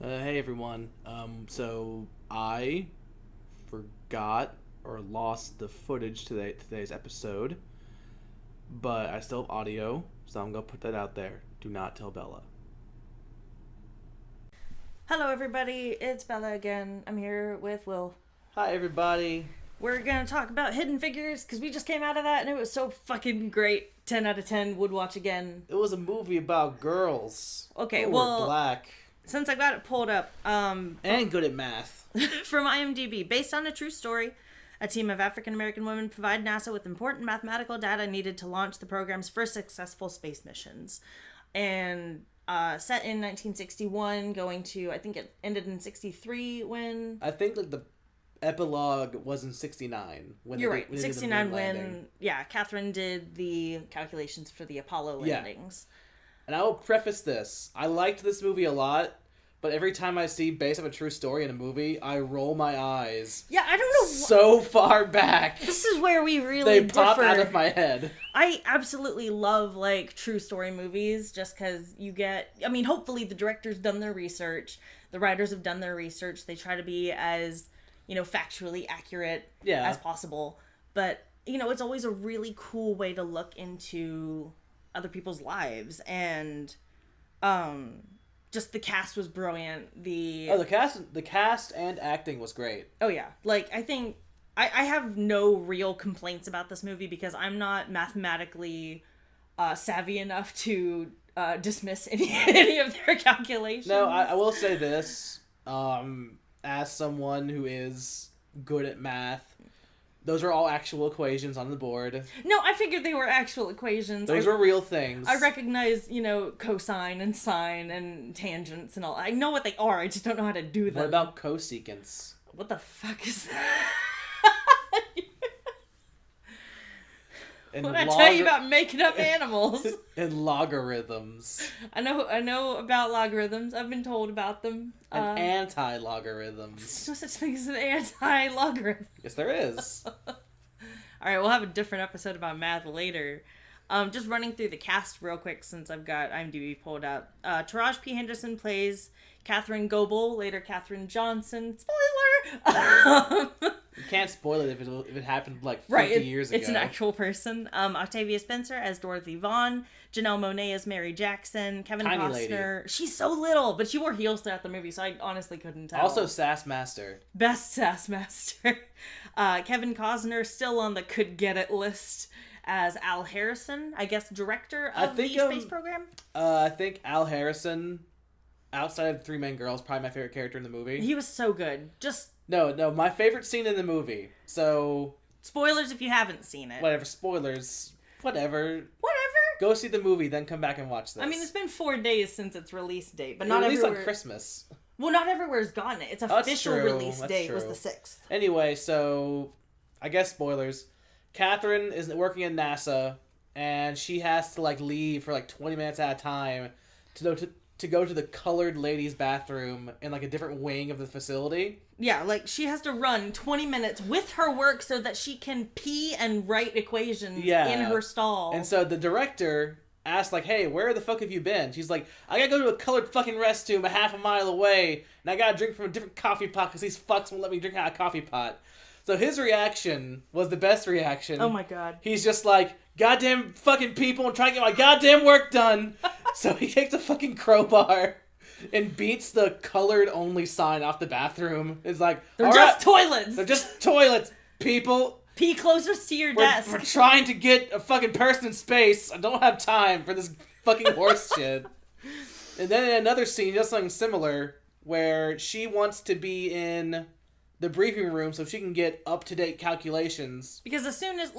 Hey everyone. So I forgot or lost the footage today's episode, but I still have audio, so I'm gonna put that out there. Do not tell Bella. Hello, everybody. It's Bella again. I'm here with Will. Hi everybody. We're gonna talk about Hidden Figures because we just came out of that and it was so fucking great. 10 out of 10 would watch again. It was a movie about girls. Okay, who well, were black since I got it pulled up, and good at math. from IMDb, based on a true story, a team of African American women provide NASA with important mathematical data needed to launch the program's first successful space missions. And set in 1961, going to, I think it ended in 63 when. I think like the epilogue was in '69 when You're they, right. when they did the 69 moon landing. when, Catherine did the calculations for the Apollo Yeah. landings. And I will preface this. I liked this movie a lot, but every time I see based on a true story in a movie, I roll my eyes Yeah, I don't know. so far back. This is where we really They pop differ. out of my head. I absolutely love, like, true story movies just because you get... I mean, hopefully the director's done their research. The writers have done their research. They try to be as, factually accurate as possible. But, it's always a really cool way to look into other people's lives. And, just the cast was brilliant. The cast and acting was great. Oh, yeah. Like, I think... I have no real complaints about this movie because I'm not mathematically savvy enough to dismiss any of their calculations. No, I will say this. As someone who is good at math, those are all actual equations on the board. No, I figured they were actual equations. Those were real things. I recognize, cosine and sine and tangents and all. I know what they are. I just don't know how to do them. What about cosecants? What the fuck is that? And What did I tell you about making up animals? and logarithms. I know about logarithms. I've been told about them. And anti-logarithms. There's no such thing as an anti-logarithm. Yes, there is. All right, we'll have a different episode about math later. Just running through the cast real quick since I've got IMDb pulled up. Taraji P. Henderson plays Catherine Goebel, later Catherine Johnson. Spoiler! You can't spoil it if it happened like 50 Right, years ago. It's an actual person. Octavia Spencer as Dorothy Vaughn. Janelle Monáe as Mary Jackson. Kevin Tiny Costner. lady. She's so little, but she wore heels throughout the movie, so I honestly couldn't tell. Also, Sass Master. Best Sass Master. Kevin Costner still on the could get it list as Al Harrison, I guess director of the space program. I think Al Harrison, outside of Three Men Girls, probably my favorite character in the movie. He was so good. Just No, my favorite scene in the movie. So spoilers if you haven't seen it. whatever, spoilers. Whatever. Whatever. Go see the movie, then come back and watch this. I mean, it's been 4 days since its release date, but It not released everywhere. on Christmas. Well, not everywhere's gotten it. Its That's official true, release that's date was true. the 6th. Anyway, so I guess spoilers. Catherine is working at NASA, and she has to leave for 20 minutes at a time to go to the colored ladies' bathroom in a different wing of the facility. Yeah, she has to run 20 minutes with her work so that she can pee and write equations in her stall. And so the director asked, hey, where the fuck have you been? She's like, I gotta go to a colored fucking restroom a half a mile away, and I gotta drink from a different coffee pot because these fucks won't let me drink out of a coffee pot. So his reaction was the best reaction. Oh my god. He's just like, goddamn fucking people, I'm trying to get my goddamn work done. So he takes a fucking crowbar and beats the colored only sign off the bathroom. It's like, They're just toilets! They're just toilets, people. Pee closest to your desk. We're trying to get a fucking person in space. I don't have time for this fucking horse shit. And then in another scene, just something similar, where she wants to be in the briefing room so she can get up-to-date calculations. Because as soon as,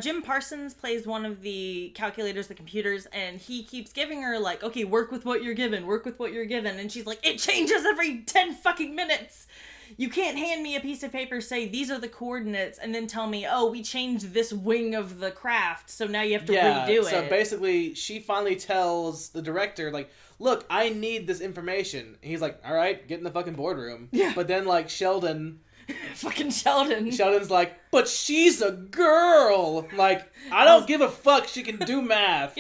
Jim Parsons plays one of the calculators, the computers, and he keeps giving her, okay, work with what you're given, and she's like, it changes every 10 fucking minutes! You can't hand me a piece of paper, say, these are the coordinates, and then tell me, oh, we changed this wing of the craft, so now you have to redo it. So basically, she finally tells the director, look, I need this information. And he's like, all right, get in the fucking boardroom. Yeah. But then, Sheldon... Fucking Sheldon. Sheldon's like, but she's a girl! I don't give a fuck, she can do math.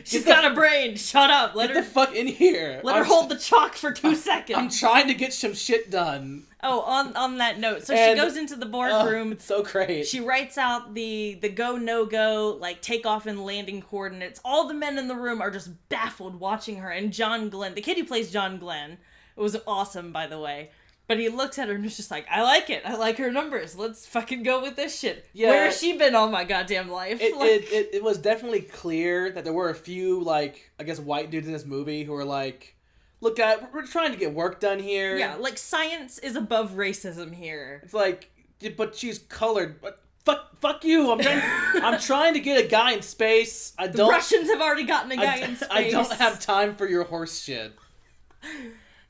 She's got a brain. Shut up. Get the fuck in here. Let her hold the chalk for 2 seconds. I'm trying to get some shit done. Oh, on that note, so she goes into the boardroom. It's so great. She writes out the go, no go, like takeoff and landing coordinates. All the men in the room are just baffled watching her. And John Glenn, the kid who plays John Glenn, it was awesome, by the way. But he looks at her and is just like, I like it. I like her numbers. Let's fucking go with this shit. Yeah. Where has she been all my goddamn life? It was definitely clear that there were a few, like, I guess white dudes in this movie who were like, look, we're trying to get work done here. Yeah, like, science is above racism here. It's like, but she's colored. But fuck you. I'm trying to get a guy in space. The Russians have already gotten a guy in space. I don't have time for your horse shit.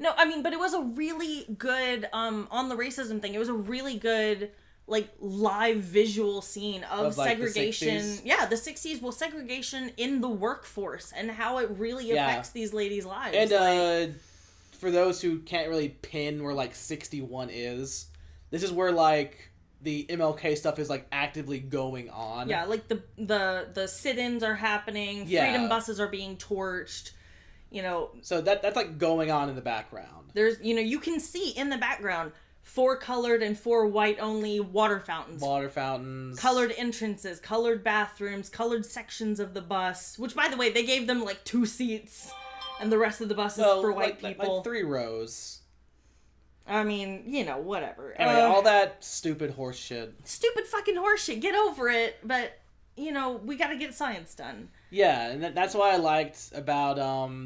No, I mean, but it was a really good, on the racism thing, it was a really good, like, live visual scene of like, segregation. The 60s. Well, segregation in the workforce and how it really affects these ladies' lives. And, for those who can't really pin where, like, 61 is, this is where, like, the MLK stuff is, like, actively going on. Yeah, like, the sit-ins are happening, freedom buses are being torched. You know, so that's like going on in the background. There's, you can see in the background 4 colored and 4 white only water fountains, colored entrances, colored bathrooms, colored sections of the bus. Which, by the way, they gave them like 2 seats, and the rest of the bus is for white people. Like 3 rows. I mean, whatever. Anyway, all that stupid horse shit. Stupid fucking horse shit. Get over it. But we got to get science done. Yeah, and that's what I liked about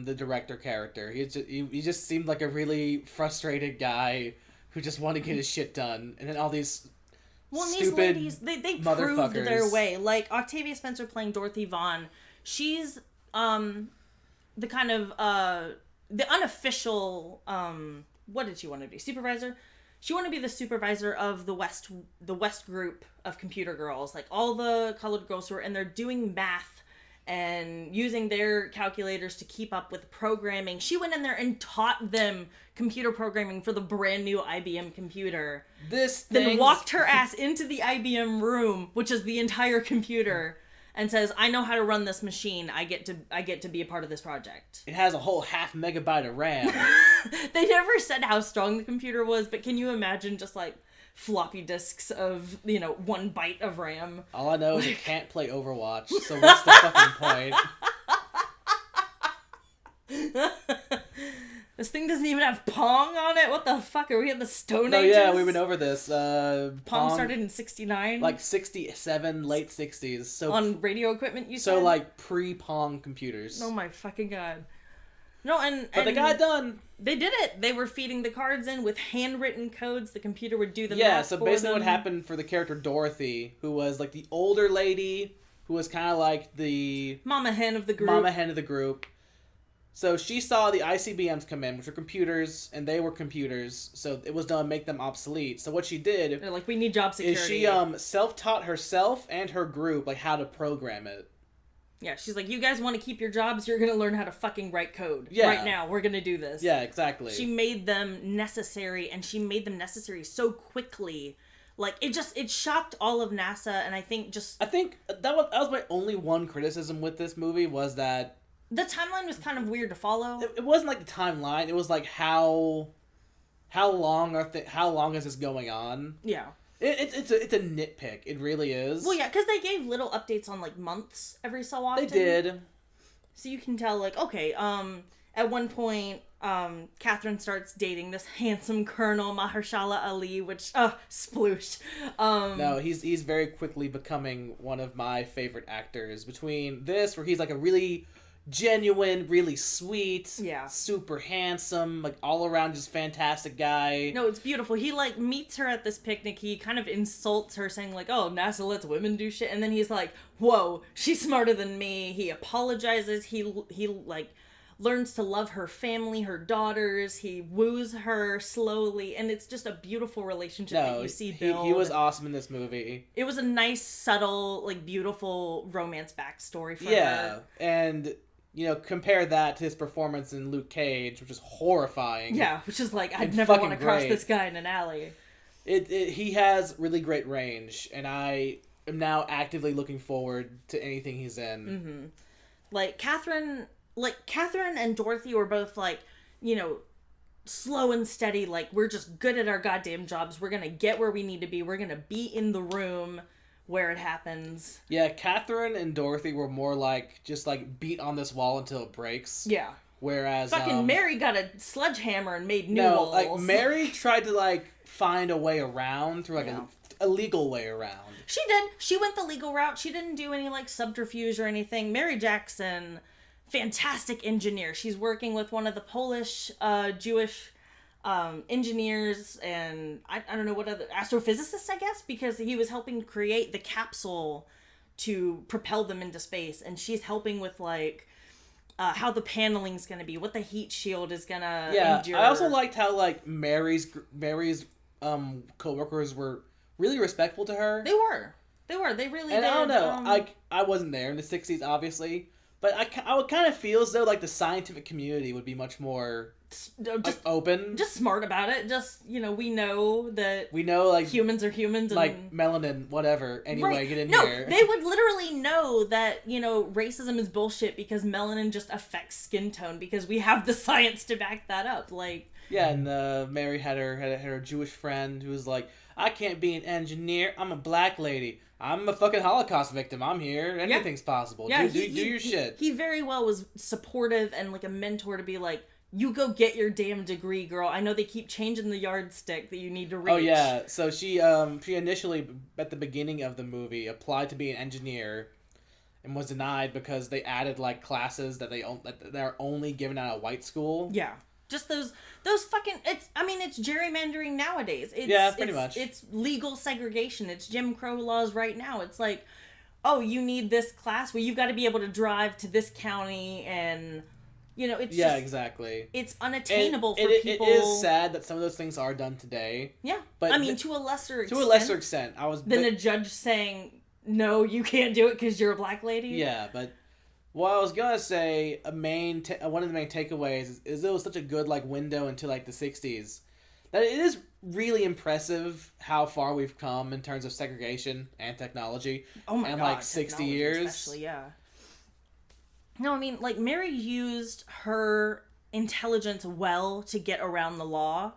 the director character. He just seemed like a really frustrated guy who just wanted to get his shit done. And then all these stupid these ladies, they proved their way. Like, Octavia Spencer playing Dorothy Vaughan, she's the kind of, the unofficial, what did she want to be? Supervisor? She wanted to be the supervisor of the West group of computer girls. Like, all the colored girls who are in there doing math and using their calculators to keep up with programming. She went in there and taught them computer programming for the brand new IBM computer. Then walked her ass into the IBM room, which is the entire computer, and says, I know how to run this machine. I get to be a part of this project. It has a whole 0.5 megabyte of RAM. They never said how strong the computer was, but can you imagine just like floppy disks of, 1 byte of RAM? All I know is it can't play Overwatch, so what's the fucking point? This thing doesn't even have Pong on it? What the fuck? Are we in the Stone Ages? No, yeah, we went over this. Pong started in 69? Like 67, late 60s. So on radio equipment, you said? So, like, pre-Pong computers. Oh my fucking god. No, But they got it done. They did it. They were feeding the cards in with handwritten codes. The computer would do the math. Yeah, so basically what happened for the character Dorothy, who was like the older lady, who was kind of like the mama hen of the group. So she saw the ICBMs come in, which were computers, and they were computers, so it was done to make them obsolete. So what she did... They're like, we need job security. Is she self-taught herself and her group, like, how to program it. Yeah, she's like, you guys want to keep your jobs? You're going to learn how to fucking write code. Yeah. Right now, we're going to do this. Yeah, exactly. She made them necessary, and she made them necessary so quickly. Like, it shocked all of NASA, and I think that was my only one criticism with this movie, was that... The timeline was kind of weird to follow. It wasn't like the timeline, it was like how long is this going on? Yeah. It's a nitpick. It really is. Well, yeah, because they gave little updates on, like, months every so often. They did. So you can tell, like, okay, at one point, Catherine starts dating this handsome Colonel Mahershala Ali, which, sploosh. No, he's very quickly becoming one of my favorite actors. Between this, where he's, like, a really genuine, really sweet, super handsome, like all around just fantastic guy. No, it's beautiful. He like meets her at this picnic. He kind of insults her, saying like, "Oh, NASA lets women do shit," and then he's like, "Whoa, she's smarter than me." He apologizes. He like learns to love her family, her daughters. He woos her slowly, and it's just a beautiful relationship that you see build. He was awesome in this movie. It was a nice, subtle, like beautiful romance backstory for her. Yeah, and compare that to his performance in Luke Cage, which is horrifying. Yeah, which is like, I'd never want to cross this guy in an alley. He has really great range, and I am now actively looking forward to anything he's in. Mm-hmm. Like Catherine and Dorothy were both like, you know, slow and steady. Like, we're just good at our goddamn jobs. We're gonna get where we need to be. We're gonna be in the room where it happens. Yeah, Catherine and Dorothy were more like just like beat on this wall until it breaks. Yeah. Whereas Fucking Mary got a sledgehammer and made new no, walls. like Mary tried to like find a way around through like a legal way around. She did. She went the legal route. She didn't do any like subterfuge or anything. Mary Jackson, fantastic engineer. She's working with one of the Polish Jewish engineers and I don't know what other astrophysicists, I guess, because he was helping create the capsule to propel them into space, and she's helping with like how the paneling's gonna be, what the heat shield is gonna endure. I also liked how like Mary's coworkers were really respectful to her. They were. They really and did. I don't know. I wasn't there in the 60s, obviously. But I would kind of feel as though like the scientific community would be much more just open. Just smart about it. Just, you know, we know like humans are humans. And... like melanin, whatever. Anyway, right. Get in no, here. They would literally know that, you know, racism is bullshit because melanin just affects skin tone because we have the science to back that up. Like... Yeah, and Mary had her Jewish friend who was like, I can't be an engineer. I'm a black lady. I'm a fucking Holocaust victim. I'm here. Anything's possible. Yeah, do your shit. He very well was supportive and like a mentor to be like, you go get your damn degree, girl. I know they keep changing the yardstick that you need to reach. Oh yeah, so she initially at the beginning of the movie applied to be an engineer, and was denied because they added like classes that they're only given at a white school. Yeah. Just those fucking, it's gerrymandering nowadays. Pretty much. It's legal segregation. It's Jim Crow laws right now. It's like, oh, you need this class? Well, you've got to be able to drive to this county and, you know, it's just... exactly. It's unattainable for people. It is sad that some of those things are done today. Yeah. But I mean, to a lesser extent. To a lesser extent. Than a judge saying, no, you can't do it because you're a black lady. Yeah, but... Well, I was gonna say one of the main takeaways is it was such a good like window into like the 60s that it is really impressive how far we've come in terms of segregation and technology. Oh my god! God, like 60 years, especially, yeah. No, I mean, like Mary used her intelligence well to get around the law.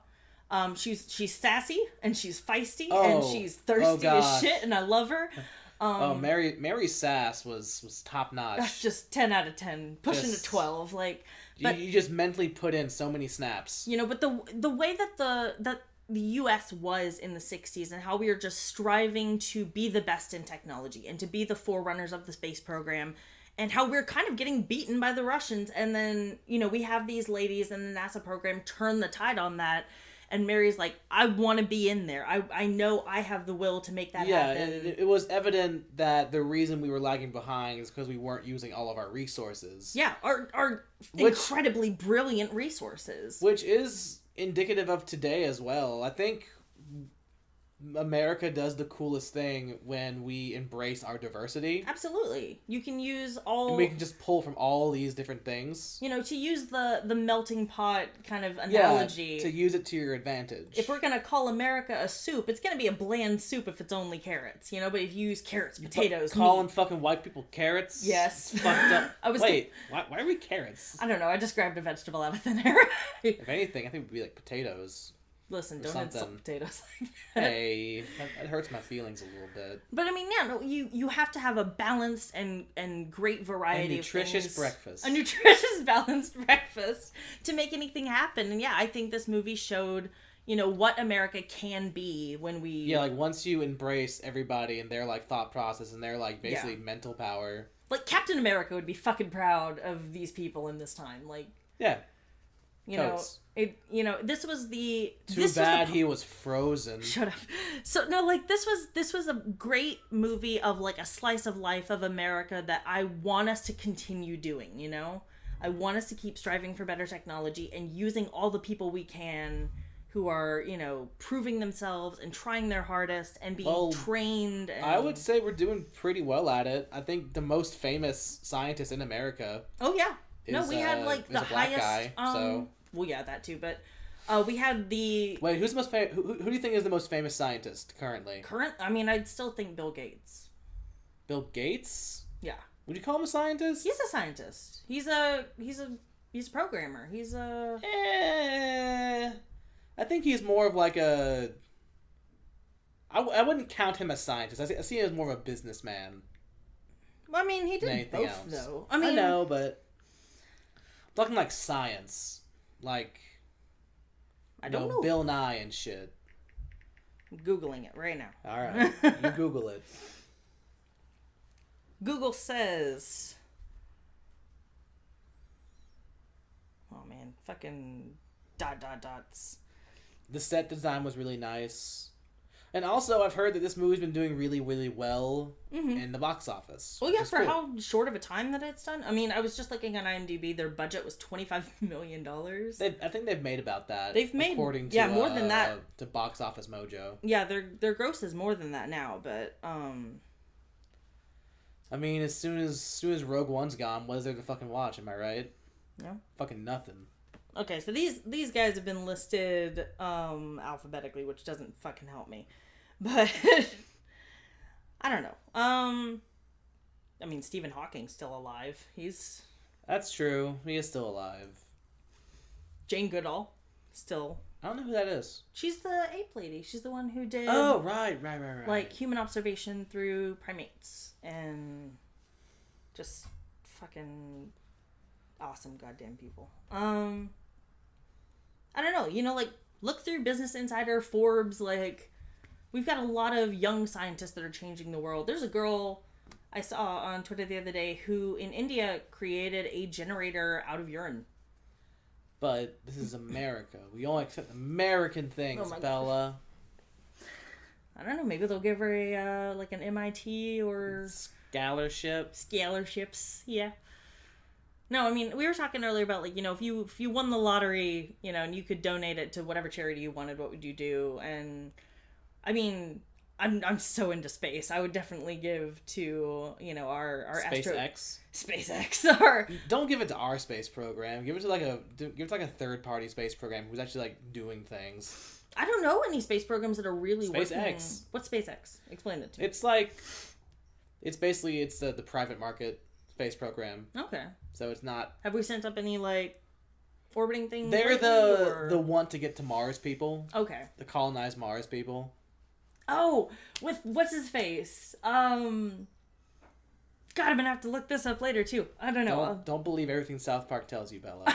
She's sassy and she's feisty and she's thirsty as shit, and I love her. Mary's sass was top notch. That's just 10 out of 10, pushing to 12. Like, but you just mentally put in so many snaps. You know, but the way that the U.S. was in the 60s and how we were just striving to be the best in technology and to be the forerunners of the space program, and how we're kind of getting beaten by the Russians, and then, you know, we have these ladies in the NASA program turn the tide on that. And Mary's like, I want to be in there. I know I have the will to make that happen. Yeah, it was evident that the reason we were lagging behind is because we weren't using all of our resources. Yeah, our incredibly brilliant resources. Which is indicative of today as well. I think America does the coolest thing when we embrace our diversity. Absolutely. You can use all... And we can just pull from all these different things. You know, to use the melting pot kind of analogy. Yeah, to use it to your advantage. If we're going to call America a soup, it's going to be a bland soup if it's only carrots, you know? But if you use carrots, potatoes, calling fucking white people carrots? Yes. Fucked up. Wait, why are we carrots? I don't know. I just grabbed a vegetable out of thin air. If anything, I think it would be like potatoes. Listen, don't insult potatoes like that. Hey, that hurts my feelings a little bit. But I mean, yeah, no, you have to have a balanced and great variety a nutritious of things. breakfast. A nutritious, balanced breakfast to make anything happen. And yeah, I think this movie showed, you know, what America can be when we... Yeah, like once you embrace everybody and their like thought process and their like basically mental power. Like Captain America would be fucking proud of these people in this time. Like... Yeah. You know, this was the... Too bad he was frozen. Shut up. So, no, like, this was a great movie of, like, a slice of life of America that I want us to continue doing, you know? I want us to keep striving for better technology and using all the people we can who are, you know, proving themselves and trying their hardest and being trained. And... I would say we're doing pretty well at it. I think the most famous scientist in America... Oh, yeah. We had, like, the highest... guy, so... Well, yeah, that too, but we had the... Wait, who's the most who do you think is the most famous scientist currently? I mean, I'd still think Bill Gates. Bill Gates? Yeah. Would you call him a scientist? He's a scientist. He's a programmer. He's a... I think he's more of like a... I wouldn't count him as scientist. I see him as more of a businessman. Well, I mean, he did Anything both, else. though. I know, but... I'm talking like science. Like... I don't know. Bill Nye and shit. I'm Googling it right now. Alright, you Google it. Google says... Oh, man. Fucking... dots. The set design was really nice. And also, I've heard that this movie's been doing really, really well in the box office. Well, yeah, for how short of a time that it's done. I mean, I was just looking on IMDb. Their budget was $25 million. I think they've made about that. They've made, according to, more than that. To Box Office Mojo. Yeah, their gross is more than that now, but, I mean, as soon as Rogue One's gone, what is there to fucking watch, am I right? Yeah. Fucking nothing. Okay, so these guys have been listed alphabetically, which doesn't fucking help me. But I don't know. I mean, Stephen Hawking's still alive. That's true. He is still alive. Jane Goodall, still. I don't know who that is. She's the ape lady. She's the one who did. Oh, right. Like human observation through primates and just fucking awesome goddamn people. I don't know. You know, like look through Business Insider, Forbes, like. We've got a lot of young scientists that are changing the world. There's a girl I saw on Twitter the other day who in India created a generator out of urine. But this is America. We only accept American things, Bella. I don't know. Maybe they'll give her a like an MIT or scholarships. Yeah. No, I mean we were talking earlier about like if you won the lottery, and you could donate it to whatever charity you wanted. What would you do? And I mean, I'm so into space. I would definitely give to our SpaceX. Or don't give it to our space program. Give it to like a third party space program who's actually like doing things. I don't know any space programs that are really SpaceX. working. What's SpaceX? Explain it to me. It's basically the private market space program. Okay. So it's not. Have we sent up any like orbiting things? They're the want to get to Mars people. Okay. The colonized Mars people. Oh, with what's his face? God, I'm gonna have to look this up later too. I don't know. Don't believe everything South Park tells you, Bella. Okay,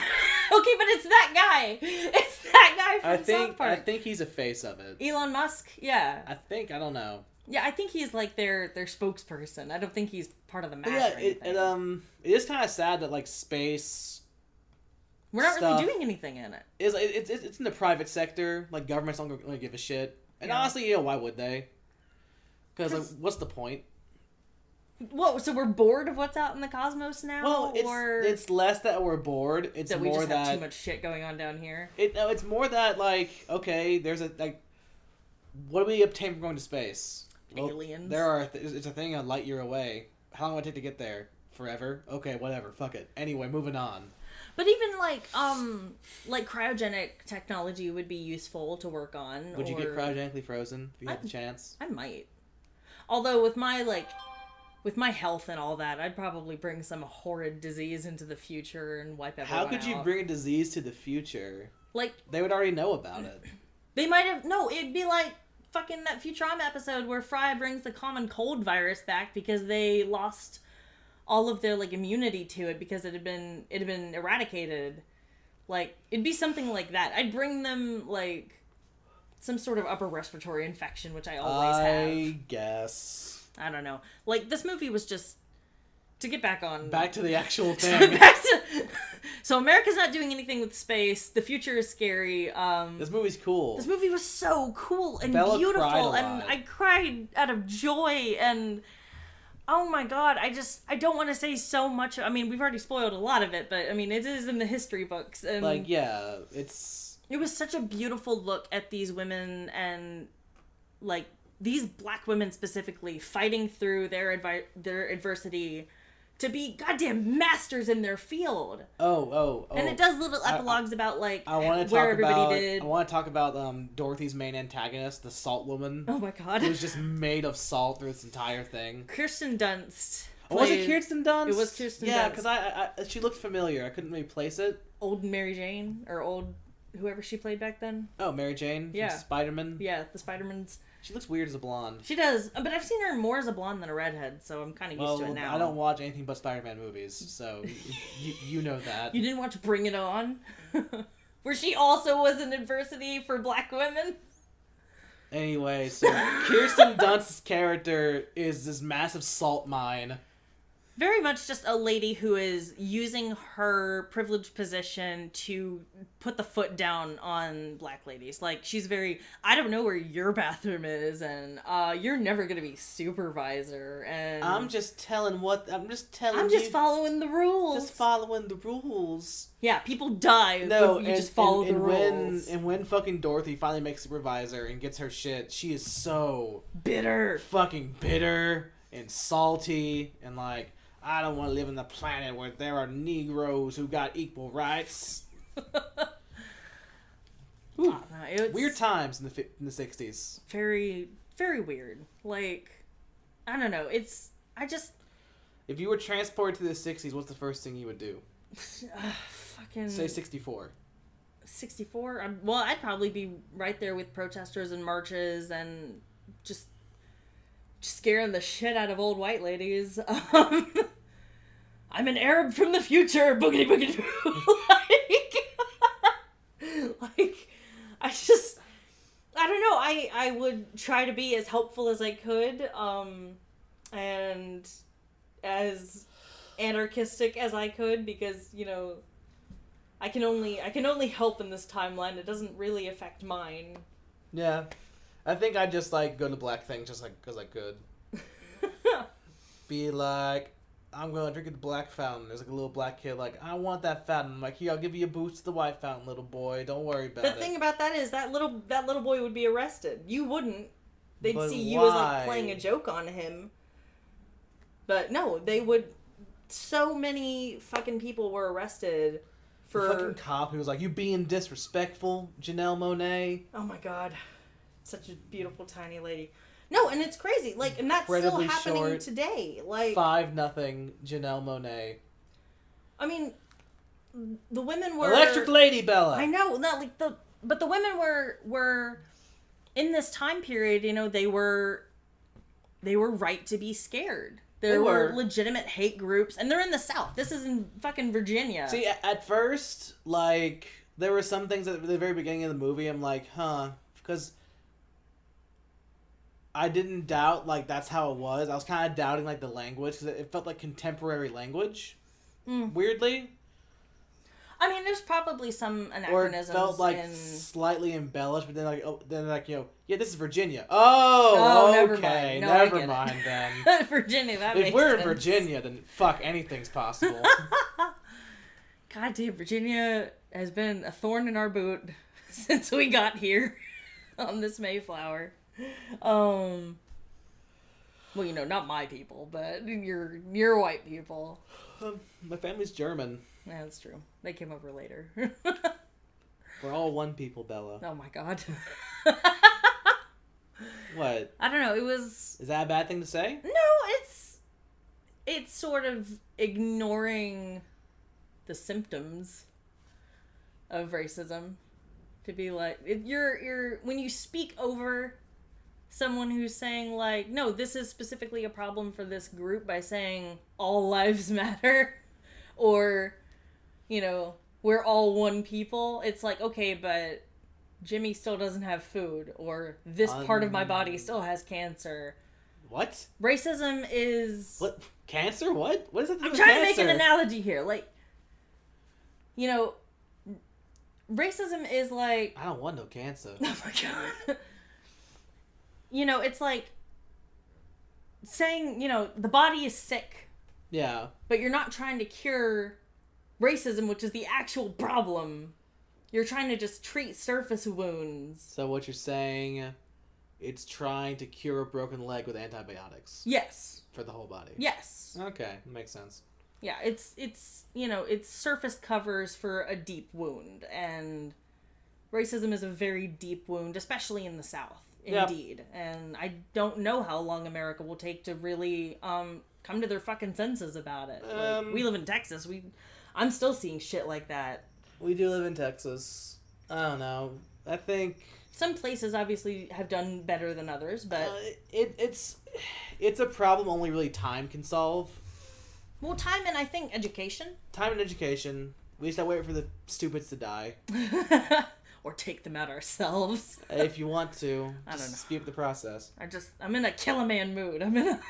but it's that guy. It's that guy from South Park. I think he's a face of it. Elon Musk, yeah. I don't know. Yeah, I think he's like their spokesperson. I don't think he's part of the match. Yeah, it is kind of sad that like space. We're not really doing anything in it. It's in the private sector. Like governments don't really give a shit. And honestly, why would they? Because like, what's the point? Whoa, so we're bored of what's out in the cosmos now? Well, it's less that we're bored. It's that we more just that have too much shit going on down here. It's more that like okay, there's what do we obtain from going to space? Aliens. Well, it's a thing a light year away. How long would it take to get there? Forever? Okay, whatever. Fuck it. Anyway, moving on. But even like cryogenic technology would be useful to work on. Would you get cryogenically frozen if you had the chance? I might. Although with my health and all that, I'd probably bring some horrid disease into the future and wipe everyone out. How could you bring a disease to the future? Like they would already know about it. They might have it'd be like fucking that Futurama episode where Fry brings the common cold virus back because they lost all of their like immunity to it because it had been eradicated. Like it'd be something like that. I'd bring them like some sort of upper respiratory infection, which I always have. I guess. I don't know. Like this movie was just to get back to the actual thing. So America's not doing anything with space. The future is scary. This movie's cool. This movie was so cool and Bella beautiful, cried a lot. and I cried out of joy and. Oh my god, I don't want to say so much. I mean, we've already spoiled a lot of it, but I mean, it is in the history books. And like, yeah, it was such a beautiful look at these women and, like, these black women specifically fighting through their adversity to be goddamn masters in their field. Oh. And it does little epilogues about, like, I want to where everybody did. I want to talk about Dorothy's main antagonist, the Salt Woman. Oh my god. It was just made of salt through this entire thing. Kirsten Dunst. Was it Kirsten Dunst? It was Kirsten Yeah, Dunst. because she looked familiar. I couldn't really place it. Old Mary Jane, or old whoever she played back then. Oh, Mary Jane from Yeah. Spider-Man. Yeah, the Spider-Man's. She looks weird as a blonde. She does, but I've seen her more as a blonde than a redhead, so I'm kind of used to it now. I don't watch anything but Spider-Man movies, so you know that. You didn't watch Bring It On? Where she also was an adversity for black women? Anyway, so Kirsten Dunst's character is this massive salt mine. Very much just a lady who is using her privileged position to put the foot down on black ladies. Like, she's very, I don't know where your bathroom is, and you're never gonna be supervisor, and I'm just following the rules. Just following the rules. Yeah, people die when you just follow the rules. When fucking Dorothy finally makes supervisor and gets her shit, she is so bitter. Fucking bitter and salty and like, I don't want to live on the planet where there are Negroes who got equal rights. Weird times in the 60s. Very, very weird. Like, I don't know. If you were transported to the 60s, what's the first thing you would do? Fucking... Say 64. 64? Well, I'd probably be right there with protesters and marches and just scaring the shit out of old white ladies. I'm an Arab from the future, boogity boogity boo. I don't know. I would try to be as helpful as I could, and as anarchistic as I could, because, you know, I can only help in this timeline. It doesn't really affect mine. Yeah. I think I'd just, like, go to black things just, like, because I could. Be like, I'm going to drink at the black fountain. There's, like, a little black kid, like, I want that fountain. I'm like, here, I'll give you a boost to the white fountain, little boy. Don't worry about it. The thing about that is that little boy would be arrested. You wouldn't. They'd But see you why? as, like, playing a joke on him. But, no, they would... So many fucking people were arrested for... The fucking cop who was like, you being disrespectful, Janelle Monáe. Oh, my God. Such a beautiful tiny lady. No, and it's crazy. Like, and that's Incredibly still happening short. today. Like 5-0 Janelle Monáe. I mean, the women were Electric Lady Bella. I know, but the women were in this time period. You know, they were right to be scared. There were legitimate hate groups, and they're in the South. This is in fucking Virginia. See, at first, like, there were some things at the very beginning of the movie, I'm like, because I didn't doubt, like, that's how it was. I was kind of doubting, like, the language, because it felt like contemporary language, weirdly. I mean, there's probably some Or it anachronisms. felt, like, slightly embellished, but then, like, you know, yeah, this is Virginia. Oh, never okay, mind. No, I never get it. mind then. Virginia, that makes If we're sense. in Virginia, then fuck, anything's possible. God damn, Virginia has been a thorn in our boot since we got here on this Mayflower. Well, you know, not my people, but your white people. My family's German. Yeah, that's true. They came over later. We're all one people, Bella. Oh my God. What? I don't know. It was... Is that a bad thing to say? No, it's sort of ignoring the symptoms of racism. To be like, you're when you speak over someone who's saying, like, no, this is specifically a problem for this group, by saying all lives matter, or, you know, we're all one people. It's like, okay, but Jimmy still doesn't have food, or this part of my body still has cancer. What? Racism is... What? Cancer? What? What is it? I'm trying to make an analogy here. Like, you know, racism is like... I don't want no cancer. Oh my God. You know, it's like saying, you know, the body is sick. Yeah. But you're not trying to cure racism, which is the actual problem. You're trying to just treat surface wounds. So what you're saying, it's trying to cure a broken leg with antibiotics. Yes. For the whole body. Yes. Okay, makes sense. Yeah, it's you know, it's surface covers for a deep wound, and racism is a very deep wound, especially in the South. Indeed. Yep. And I don't know how long America will take to really come to their fucking senses about it. Like, we live in Texas. I'm still seeing shit like that. We do live in Texas. I don't know. I think some places obviously have done better than others, but it's a problem only really time can solve. Well, time and I think education. Time and education. We just gotta wait for the stupids to die. Or take them out ourselves. If you want to, I don't know. speed up the process. I'm in a kill a man mood. I'm in a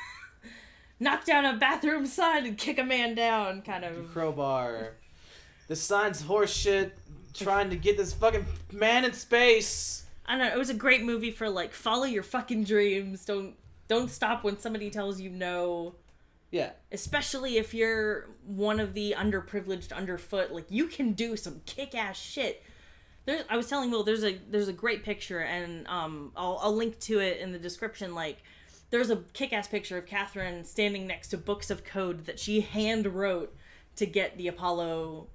knock down a bathroom sign and kick a man down kind of. Crowbar. The sign's horse shit. Trying to get this fucking man in space. I don't know. It was a great movie for like follow your fucking dreams. Don't stop when somebody tells you no. Yeah. Especially if you're one of the underprivileged, underfoot. Like you can do some kick-ass shit. I was telling Will, there's a great picture, and I'll link to it in the description. Like, there's a kick-ass picture of Catherine standing next to books of code that she hand wrote to get the Apollo,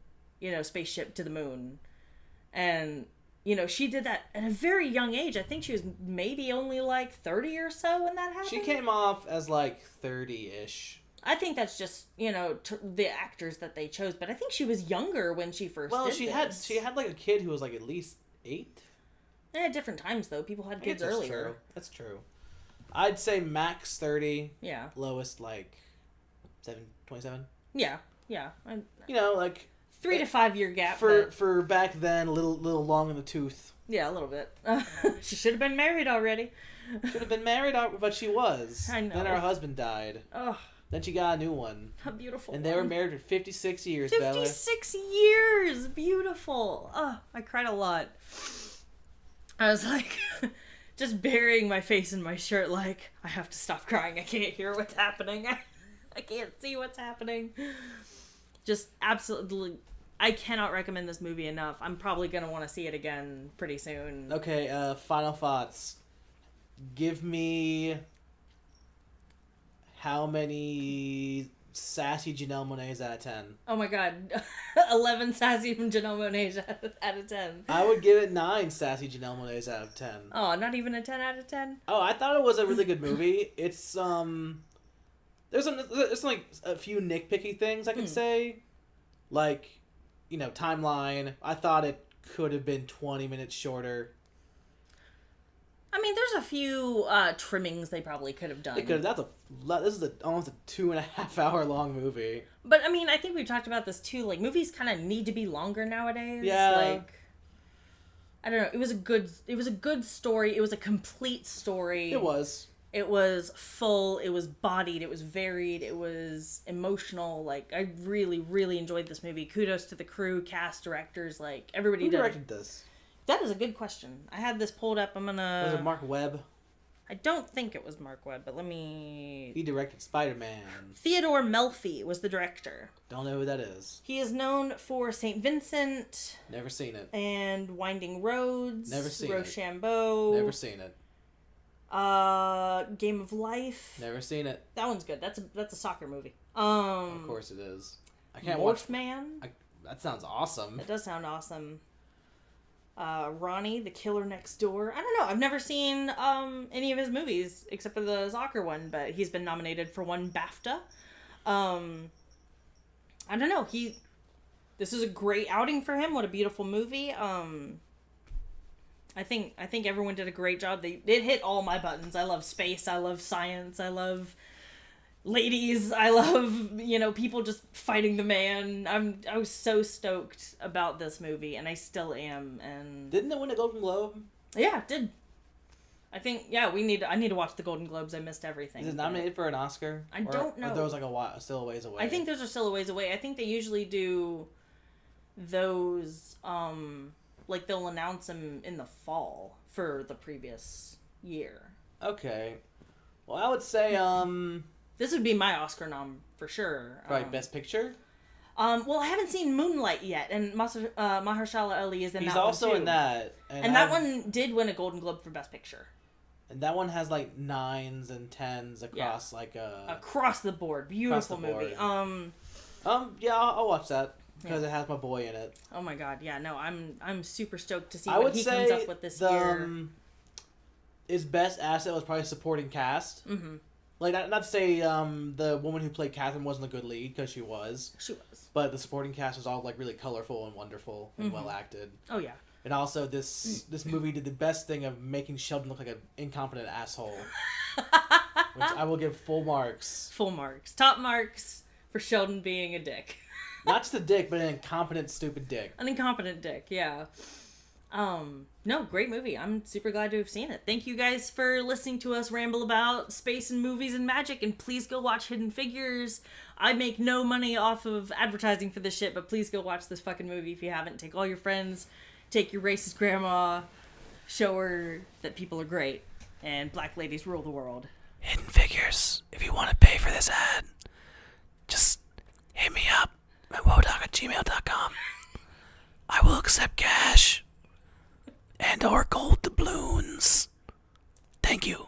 spaceship to the moon, and she did that at a very young age. I think she was maybe only like 30 or so when that happened. She came off as like 30-ish. I think that's just the actors that they chose, but I think she was younger when she first. Well, did she this. had like a kid who was like at least 8. At different times though, people had kids earlier. That's true. I'd say max 30. Yeah. Lowest like 27. Yeah. Like 3 to 5 year gap for back then, a little long in the tooth. Yeah, a little bit. She should have been married already. Should have been married, but she was. I know. Then her husband died. Oh. Then she got a new one. How beautiful. And they were married for 56 years, 56 years! Beautiful. Oh, I cried a lot. I was like, just burying my face in my shirt like, I have to stop crying. I can't hear what's happening. I can't see what's happening. Just absolutely, I cannot recommend this movie enough. I'm probably going to want to see it again pretty soon. Okay, final thoughts. Give me... How many sassy Janelle Monáes out of 10? Oh my god. 11 sassy from Janelle Monáe out of 10. I would give it 9 sassy Janelle Monáes out of 10. Oh, not even a 10 out of 10? Oh, I thought it was a really good movie. It's, there's like a few nitpicky things I could say. Like, timeline. I thought it could have been 20 minutes shorter. I mean, there's a few trimmings they probably could have done. This is almost a 2.5 hour long movie. But I mean, I think we've talked about this too. Like, movies kind of need to be longer nowadays. Yeah. Like, I don't know. It was a good story. It was a complete story. It was. It was full. It was bodied. It was varied. It was emotional. Like, I really, really enjoyed this movie. Kudos to the crew, cast, directors. Like, everybody. Who directed this? That is a good question. I had this pulled up. Was it Mark Webb? I don't think it was Mark Webb, but let me... He directed Spider-Man. Theodore Melfi was the director. Don't know who that is. He is known for St. Vincent. Never seen it. And Winding Roads. Never seen Rochambeau. Never seen it. Game of Life. Never seen it. That one's good. That's a soccer movie. Of course it is. I can't Wolfman. That sounds awesome. It does sound awesome. Ronnie, the Killer Next Door. I don't know. I've never seen any of his movies except for the soccer one, but he's been nominated for one BAFTA. I don't know. This is a great outing for him. What a beautiful movie. I think everyone did a great job. It hit all my buttons. I love space. I love science. I love ladies. I love, people just fighting the man. I was so stoked about this movie, and I still am. And didn't it win a Golden Globe? Yeah, it did. I think, I need to watch the Golden Globes. I missed everything. Is it nominated for an Oscar? I don't know. Or those still a ways away? I think those are still a ways away. I think they usually do those, like they'll announce them in the fall for the previous year. Okay. Well, I would say, this would be my Oscar nom for sure. Right, Best Picture? Well, I haven't seen Moonlight yet, and Mahershala Ali is in that one, He's also in that. And that one did win a Golden Globe for Best Picture. And that one has, 9s and 10s across, across the board. Beautiful movie. Yeah, I'll watch that, because it has my boy in it. Oh my god, yeah, no, I'm super stoked to see what he comes up with this year. His best asset was probably supporting cast. Mm-hmm. Like, not to say the woman who played Catherine wasn't a good lead, because she was. She was. But the supporting cast was all, like, really colorful and wonderful and well acted. Oh, yeah. And also, this movie did the best thing of making Sheldon look like an incompetent asshole. Which I will give full marks. Full marks. Top marks for Sheldon being a dick. Not just a dick, but an incompetent, stupid dick. An incompetent dick, yeah. No, great movie. I'm super glad to have seen it. Thank you guys for listening to us ramble about space and movies and magic, and please go watch Hidden Figures. I make no money off of advertising for this shit, but please go watch this fucking movie if you haven't. Take all your friends, take your racist grandma, show her that people are great, and black ladies rule the world. Hidden Figures. If you want to pay for this ad, just hit me up at wodog@gmail.com. I will accept cash and or gold doubloons. Thank you.